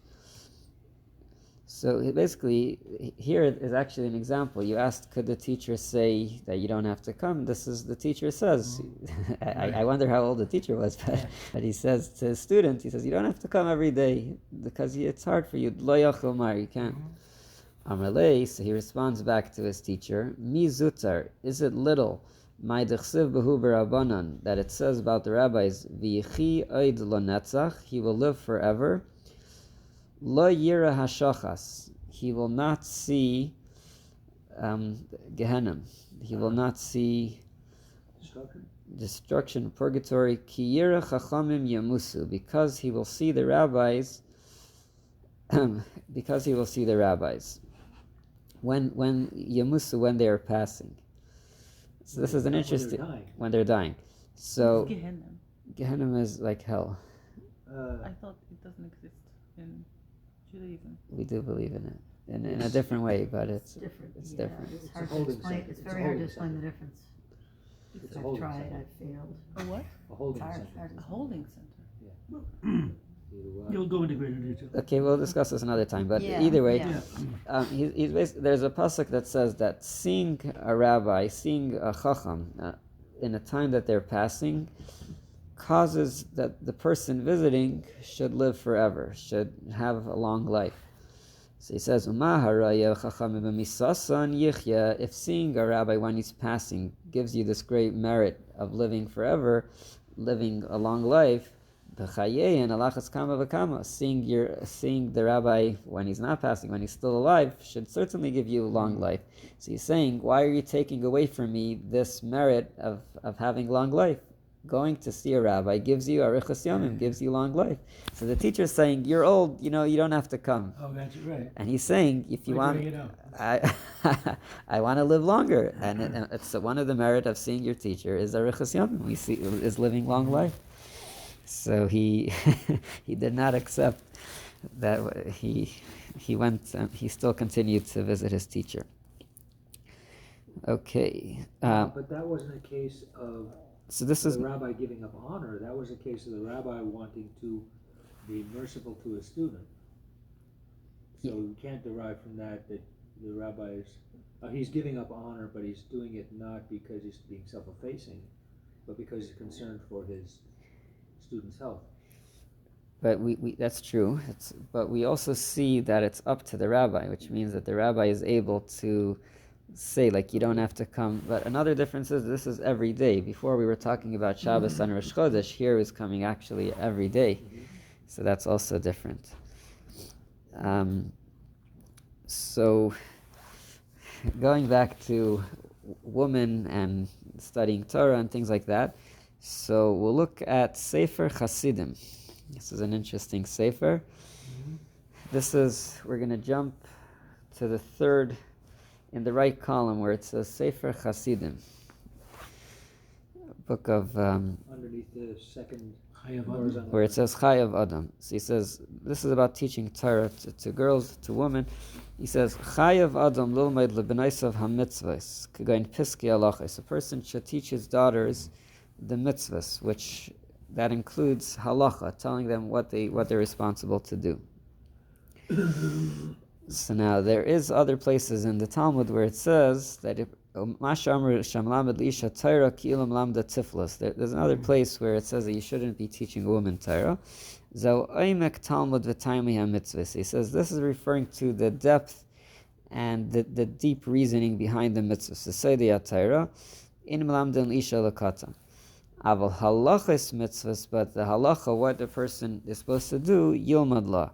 So basically, here is actually an example. You asked, could the teacher say that you don't have to come? This is the teacher says. I wonder how old the teacher was, but he says to his student, he says, you don't have to come every day because it's hard for you. Lo yachol mar, you can't. Amalei, so he responds back to his teacher, Mi zutar, is it little? My dechsiv behu b'rabanan, that it says about the rabbis, V'yichi oid lo netzach, he will live forever. Lo yira hashachas, he will not see Gehenna. He will not see destruction, purgatory. Ki yira chachamim yamusu, because he will see the rabbis. Because he will see the rabbis when yamusu, when they are passing. So this is an interesting when they're dying. So Gehenna is like hell. I thought it doesn't exist in Judaism. We do believe in it in a different way, but it's different. It's Yeah, different. It's hard to explain. It's very hard to explain the difference. It's a I've holding tried. center. I've failed. A what? A holding Hard, center. hard. A holding center. You'll go into greater detail. Okay, we'll discuss this another time. But Yeah, either way, yeah. there's a pasuk that says that seeing a rabbi, seeing a chacham in a time that they're passing, causes that the person visiting should live forever, should have a long life. So he says, if seeing a rabbi when he's passing gives you this great merit of living forever, living a long life, seeing the rabbi when he's not passing, when he's still alive, should certainly give you a long life. So he's saying, why are you taking away from me this merit of having long life? Going to see a rabbi gives you arichas yamim, gives you long life. So the teacher's saying, you're old, you don't have to come. Oh, that's right. And he's saying, if you want, I want to live longer. And it's one of the merit of seeing your teacher is arichas yamim. We see is living long life. So he he did not accept that. He went. He still continued to visit his teacher. Okay. But that wasn't a case of So this is the rabbi giving up honor. That was a case of the rabbi wanting to be merciful to his student. So you can't derive from that the rabbi is he's giving up honor, but he's doing it not because he's being self-effacing, but because he's concerned for his student's health. But we that's true. But we also see that it's up to the rabbi, which means that the rabbi is able to say, like, you don't have to come. But another difference is this is every day. Before we were talking about Shabbos and Rosh Chodesh, here is coming actually every day. So that's also different. So going back to women and studying Torah and things like that, so we'll look at Sefer Hasidim. This is an interesting Sefer. We're going to jump to the third in the right column where it says Sefer Hasidim. Book of Underneath the second horizontal. where it says Chayav Adam. So he says, this is about teaching Torah to girls, to women. He says, Chayav Adam lilmaid lebenaisav hamitzvahs, kagain piskei halachos. A person should teach his daughters the mitzvahs, which that includes halacha, telling them what they're responsible to do. So now there is other places in the Talmud where it says that there's another place where it says that you shouldn't be teaching a woman Torah. He says this is referring to the depth and the deep reasoning behind the mitzvahs. Aval halachas mitzvahs, but the halacha, what the person is supposed to do, yilmad la.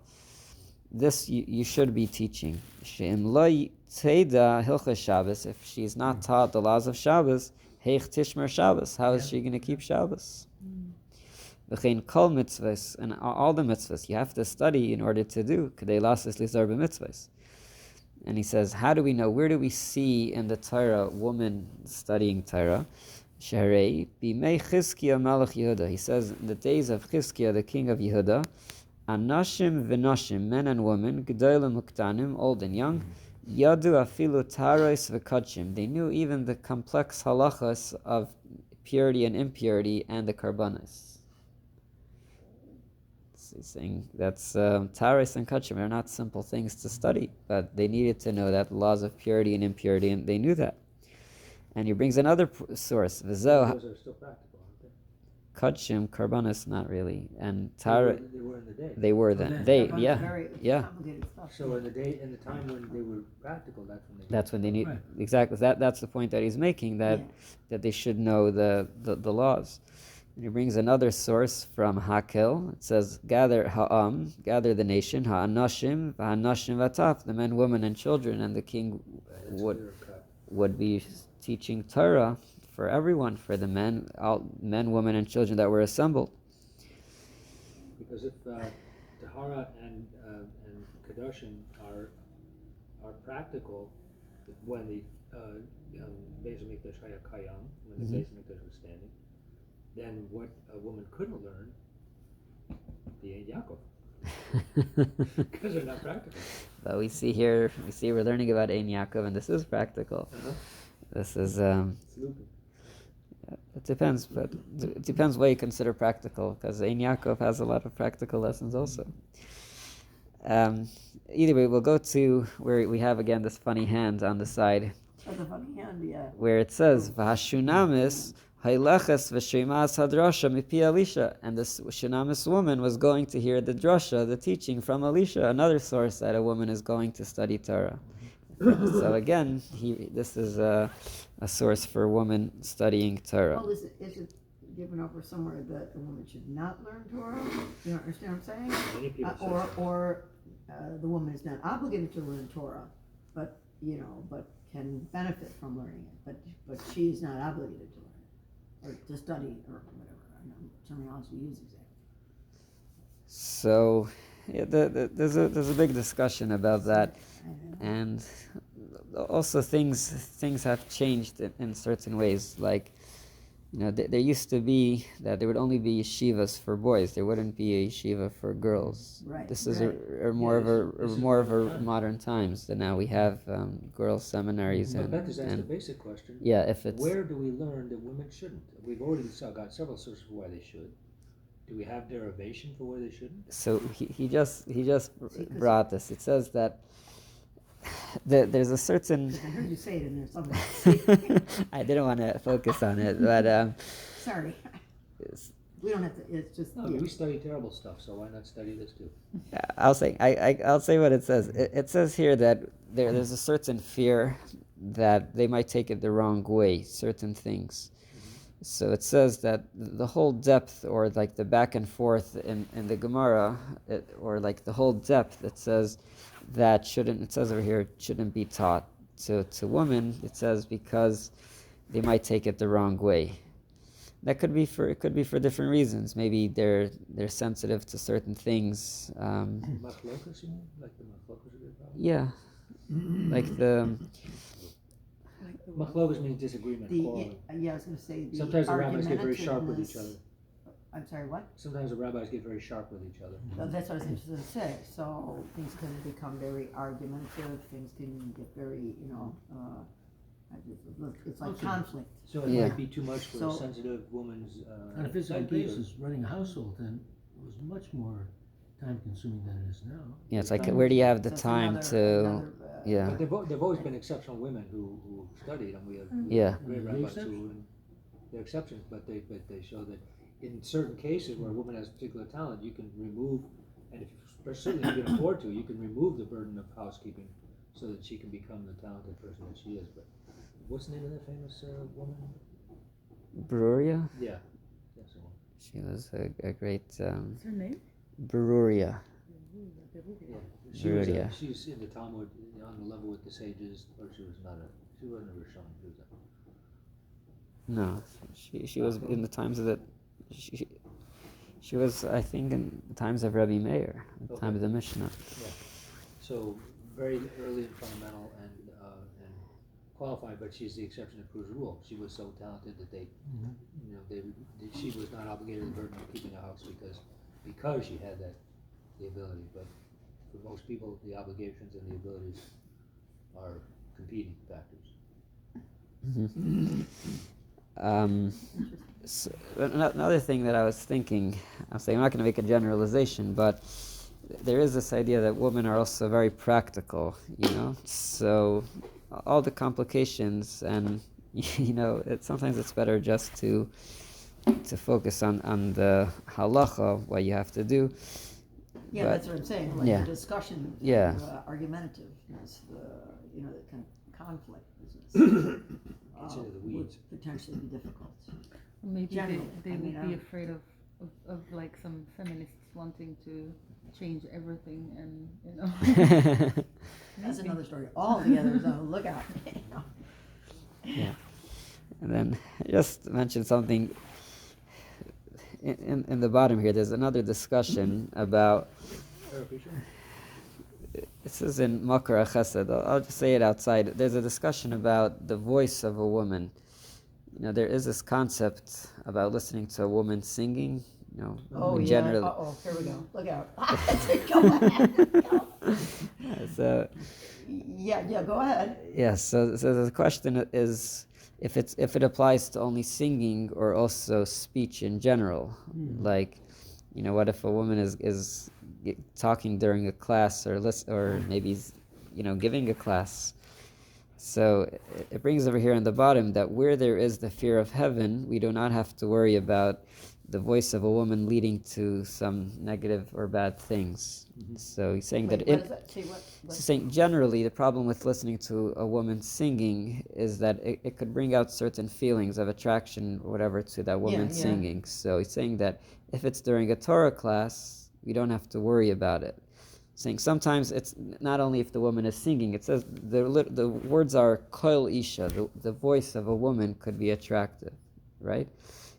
This you should be teaching. She'im lo teda hilchas Shabbos, if she's not taught the laws of Shabbos, heich tishmer Shabbos, how is she going to keep Shabbos? V'chein kol mitzvahs, and all the mitzvahs, you have to study in order to do. K'dei lasis lizar b'mitzvahs. And he says, how do we know? Where do we see in the Torah woman studying Torah? Sharei b'mei Chizkiah melech Yehuda. He says, in the days of Chizkiah, the king of Yehuda, anashim v'nashim, men and women, gedolim uktanim, old and young, yadu afilu taros v'kadshim. They knew even the complex halachas of purity and impurity and the karbanos. He's saying that's taros and kachim are not simple things to study, but they needed to know that laws of purity and impurity, and they knew that. And he brings another source. Those are still practical, aren't they? Kachim, karbanos, not really, and They Tara. were in the day. They were then. They But it's yeah very yeah. complicated stuff. So in the time when they were practical, that's when they That's when they need Right. exactly that's the point that he's making, that Yeah. that they should know the laws. And he brings another source from Hakel. It says, gather gather the nation, ha'anashim v'ataf, the men, women, and children, and the king would be teaching Torah for everyone, for the men, women, and children that were assembled. Because if Tahara and Kedoshim are practical, when the Beis Hamikdash Haya Kayam, when the Beis Hamikdash was standing, then what a woman couldn't learn, the Ein Yaakov, because they're not practical. But we see we're learning about Ein Yaakov, and this is practical. This is it depends, but it depends what you consider practical, because Ein Yaakov has a lot of practical lessons also. Either way, we'll go to where we have again this funny hand on the side, Oh, the funny hand, yeah. where it says V'hashunamis hayleches v'shemas hadrasha mipi Elisha, and this Shunamis woman was going to hear the drasha, the teaching from Elisha, another source that a woman is going to study Torah. So again, this is a source for a woman studying Torah. Well, is it given over somewhere that a woman should not learn Torah? You understand what I'm saying? Many people say Or the woman is not obligated to learn Torah, but can benefit from learning it, but she's not obligated to learn it, or to study, or whatever. I don't know what terminology we use exactly. So yeah, there's a big discussion about that, I don't know. and also things have changed in certain ways. Like, there used to be that there would only be yeshivas for boys. There wouldn't be a yeshiva for girls. Right, This is right. more of This is a modern times. That now we have girls seminaries But Beth has asked a and basic question. yeah, if it's Where do we learn that women shouldn't? We've already got several sources for why they should. Do we have derivation for why they shouldn't? so he just brought this. It says that there's a certain. I heard you say it in there somewhere. I didn't want to focus on it, but Sorry. We don't have to, it's just, No, we study terrible stuff, so why not study this too? I'll say what it says. It says here that there's a certain fear that they might take it the wrong way, certain things. So it says that the whole depth, or like the back and forth in the Gemara, or like the whole depth, it says that it says over here, it shouldn't be taught to women. It says because they might take it the wrong way. That could be for different reasons. Maybe they're sensitive to certain things. Machlokas, you mean? Like the machlokas are good? Yeah, like the. Machlokas means disagreement, quarreling. yeah, I was gonna say the Sometimes the rabbis get very sharp with each argumentativeness- other. I'm sorry, what? Sometimes the rabbis get very sharp with each other. That's what I was interested to say. So things can become very argumentative, things can get very, it's like Okay. conflict. So it Yeah. might be too much for a So- sensitive woman's On a physical psyche, or- basis, running a household then was much more time consuming than it is now. Yeah, it's like where do you have the So it's time another, yeah. But there've always been exceptional women who studied, and we have Yeah. great The rabbis exception. who, they're exceptions, but they show that in certain cases where a woman has particular talent, you can remove, and certainly if you can afford to, you can remove the burden of housekeeping so that she can become the talented person that she is. But what's the name of that famous woman? Bruria? Yeah. She was a great What's her name? Beruria. She was Beruria. she's in the Talmud on the level with the sages, or she wasn't a Rishon. She was No, she was in the times of the she was, I think, in the times of Rabbi Meir, the time of the Mishnah. so very early and fundamental and qualified, but she's the exception that proves the rule. She was so talented that she was not obligated to the burden of keeping a house because she had the ability. But for most people, the obligations and the abilities are competing factors. So another thing that I was thinking, I'm saying I'm not going to make a generalization, but there is this idea that women are also very practical, So all the complications, and sometimes it's better just to focus on the halacha, what you have to do. Yeah, But- that's what I'm saying, like yeah. the discussion, Yeah. argumentativeness, the kind of conflict business. Gets into the Would weeds. potentially be difficult. Maybe Generally, they I would mean, be afraid of like some feminists wanting to change everything and That's another story altogether, so look out. Yeah. And then just mention something in the bottom here. There's another discussion about. This is in Makar Chesed. I'll just say it outside. There's a discussion about the voice of a woman. There is this concept about listening to a woman singing. Oh, we yeah, generally. uh-oh, here we go, look out. Go ahead, go. So Yeah, go ahead. yeah. So the question is if it applies to only singing or also speech in general. Like, what if a woman is talking during a class or maybe giving a class. So it brings over here on the bottom that where there is the fear of heaven, we do not have to worry about the voice of a woman leading to some negative or bad things. So he's saying Wait, that what is that? See, what? he's saying generally the problem with listening to a woman singing is that it could bring out certain feelings of attraction or whatever to that woman Yeah. singing. So he's saying that if it's during a Torah class, we don't have to worry about it. Saying sometimes it's not only if the woman is singing, it says the words are koil isha, the voice of a woman could be attractive, right?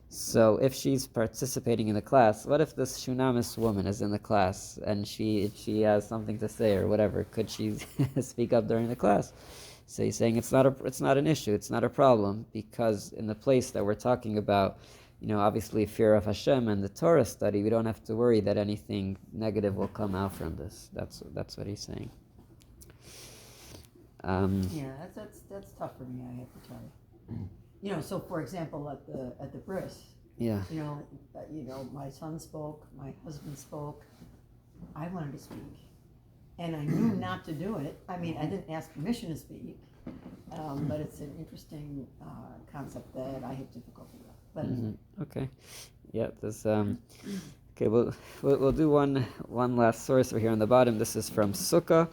So if she's participating in the class, what if this Shunamis woman is in the class and she has something to say or whatever? Could she speak up during the class? So he's saying it's not an issue, it's not a problem, because in the place that we're talking about, obviously fear of Hashem and the Torah study, we don't have to worry that anything negative will come out from this. That's what he's saying. Yeah, that's tough for me, I have to tell you. So for example, at the bris, Yeah. my son spoke, my husband spoke, I wanted to speak, and I knew not to do it. I mean, I didn't ask permission to speak, but it's an interesting concept that I have difficulty with. But Okay. Yeah. There's Okay. We'll do one last source over here on the bottom. This is from Sukkah.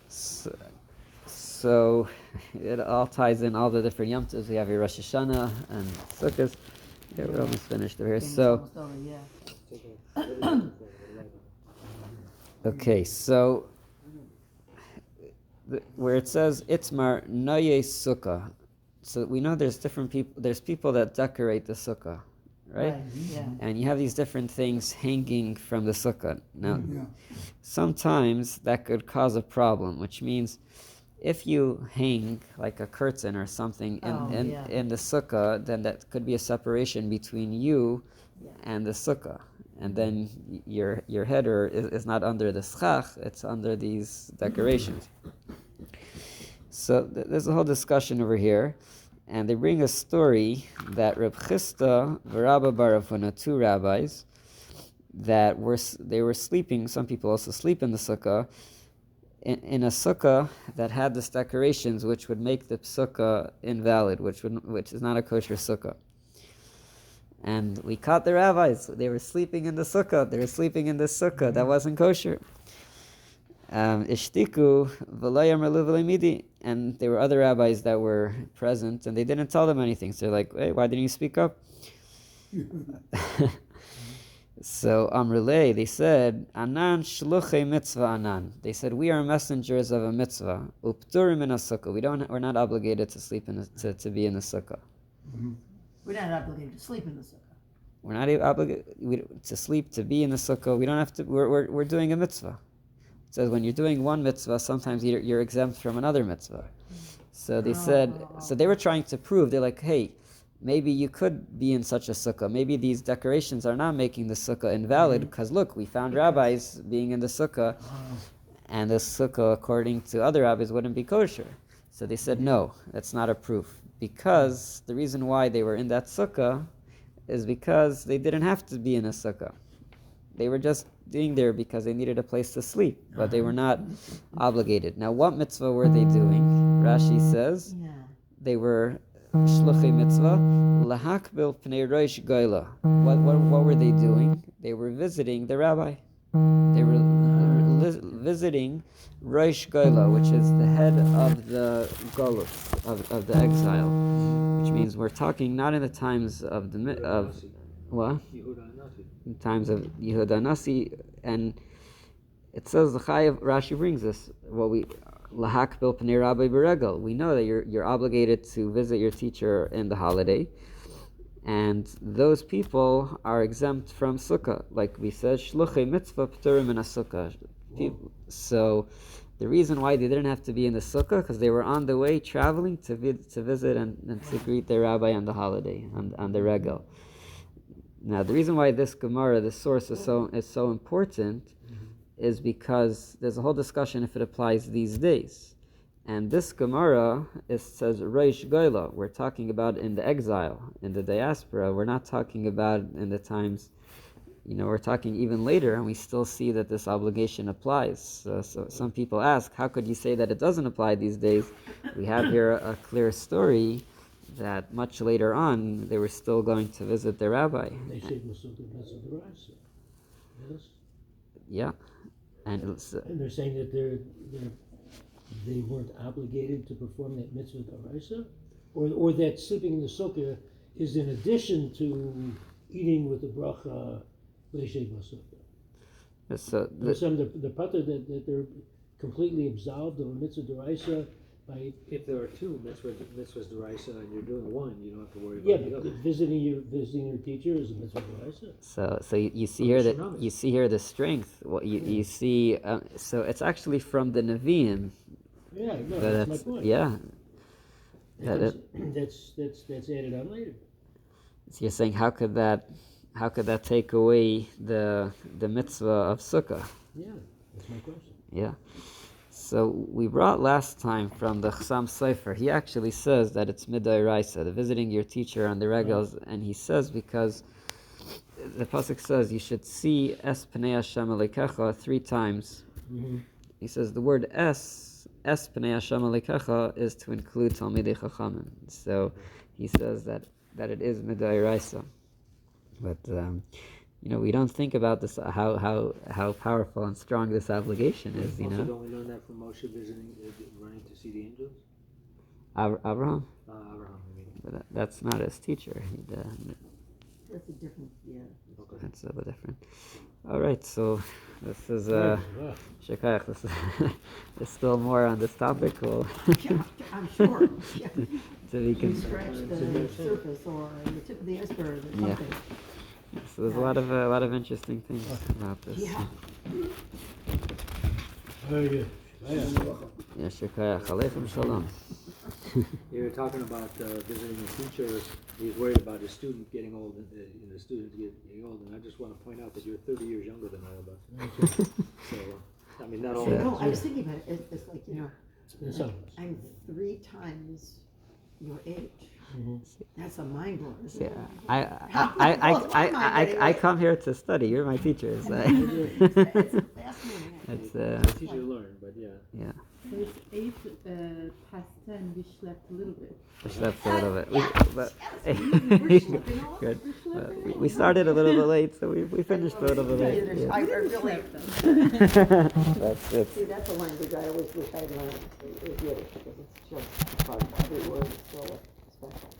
So it all ties in all the different Yom Tovs. We have here Rosh Hashanah and Sukkot. Yeah, we're almost finished over here. it's So almost over, yeah. okay. So where it says Itmar Naye Sukkah. So we know there's different people. There's people that decorate the sukkah, right? Yeah. And you have these different things hanging from the sukkah. Now, Yeah. sometimes that could cause a problem, which means if you hang like a curtain or something in the sukkah, then that could be a separation between you and the sukkah. And then your header is not under the schach, it's under these decorations. So there's a whole discussion over here, and they bring a story that Reb Chisda v'Rabba bar Rav Huna, two rabbis, that they were sleeping. Some people also sleep in the sukkah, in a sukkah that had these decorations, which would make the sukkah invalid, which is not a kosher sukkah. And we caught the rabbis. They were sleeping in the sukkah. They were sleeping in this sukkah that wasn't kosher. Ishtiku v'lo yamru v'lo midi, and there were other rabbis that were present, and they didn't tell them anything. So they're like, "Hey, why didn't you speak up?" So Amrulay, they said, Anan shluchei mitzvah anan. They said, we are messengers of a mitzvah. Upturim in a sukkah. We're not obligated to sleep to be in the sukkah. We're not obligated to sleep in the sukkah. We're not obligated to sleep to be in the sukkah. We don't have to. We're doing a mitzvah. It says when you're doing one mitzvah, sometimes you're exempt from another mitzvah. So they said. So they were trying to prove. They're like, hey, maybe you could be in such a sukkah. Maybe these decorations are not making the sukkah invalid because look, we found rabbis being in the sukkah, and the sukkah, according to other rabbis, wouldn't be kosher. So they said, no, that's not a proof. Because the reason why they were in that sukkah is because they didn't have to be in a sukkah. They were just being there because they needed a place to sleep, but they were not obligated. Now, what mitzvah were they doing? Rashi says they were shluchei mitzvah, lahakbil pnei rosh goyla. What were they doing? They were visiting the rabbi. They were visiting Rosh Goyla, which is the head of the Golus, of the exile, which means we're talking not in the times of in times of Yehuda Nasi, and it says the Chayav. Rashi brings this. Lahak bil pnei rabbi beregel. We know that you're obligated to visit your teacher in the holiday. And those people are exempt from sukkah, like we said, shluchei mitzvah p'turim in a sukkah. So the reason why they didn't have to be in the sukkah because they were on the way traveling to visit and to greet their rabbi on the holiday, on the regel. Now the reason why this Gemara, this source is so important, is because there's a whole discussion if it applies these days. And this Gemara, it says Reish Goyla. We're talking about in the exile, in the diaspora. We're not talking about in the times, we're talking even later, and we still see that this obligation applies. So some people ask, how could you say that it doesn't apply these days? We have here a clear story that much later on, they were still going to visit their rabbi. They say Masud. Yes? Yeah. And they're saying that they weren't obligated to perform that mitzvah d'oraisa, or that sleeping in the sukkah is in addition to eating with the bracha leishei b'sukkah. Some the pater that they're completely absolved of a mitzvah d'oraisa by. If there are two mitzvahs d'oraisa and you're doing one, you don't have to worry about the Yeah, other. visiting your teacher is a mitzvah d'oraisa. So you see here that you see here the strength. What you see. So it's actually from the Nevi'im. Yeah, no, that's my point. Yeah. That's added on later. So you're saying how could that take away the mitzvah of sukkah? Yeah, that's my question. Yeah. So we brought last time from the Chassam Sofer. He actually says that it's midoraisa, the visiting your teacher on the regels, and he says because the pasuk says you should see es pnei Hashem Elokecha 3 times. Mm-hmm. He says the word es pnei Hashem Elokecha is to include Talmidei Chachamim. So he says that it is midoraisa. But we don't think about this how powerful and strong this obligation is. Also, don't we learn that from Moshe running to see the angels? Abraham. Abraham, I mean. But that's not his teacher. That's a different, Okay. That's a bit different. All right, so this is Shekayach. There's still more on this topic. Well, yeah, I'm sure. Yeah. to be You scratch the surface or the tip of the iceberg or something. So there's a lot of interesting things about this. Yeah. Very good. Yeah, Shekayach. Aleichem Shalom. You were talking about visiting a teacher. He's worried about his student getting old, the student getting old, and I just want to point out that you're 30 years younger than all of us. So, I mean, not all of us. I was thinking about it. It's like, It's on. I'm 3 times your age. Mm-hmm. That's a mind blower. Yeah, I come here to study. You're my teacher. So. It's fascinating. It's Teach you to learn, but yeah. yeah. So it's 8 past 10. We slept a little bit. We slept a little bit. But We're slipping all good. We started a little bit late, so we finished a little bit late. Yeah. I really. That's it. See, that's a language I always wish I'd learned. Is Yiddish because it's just every word is so special.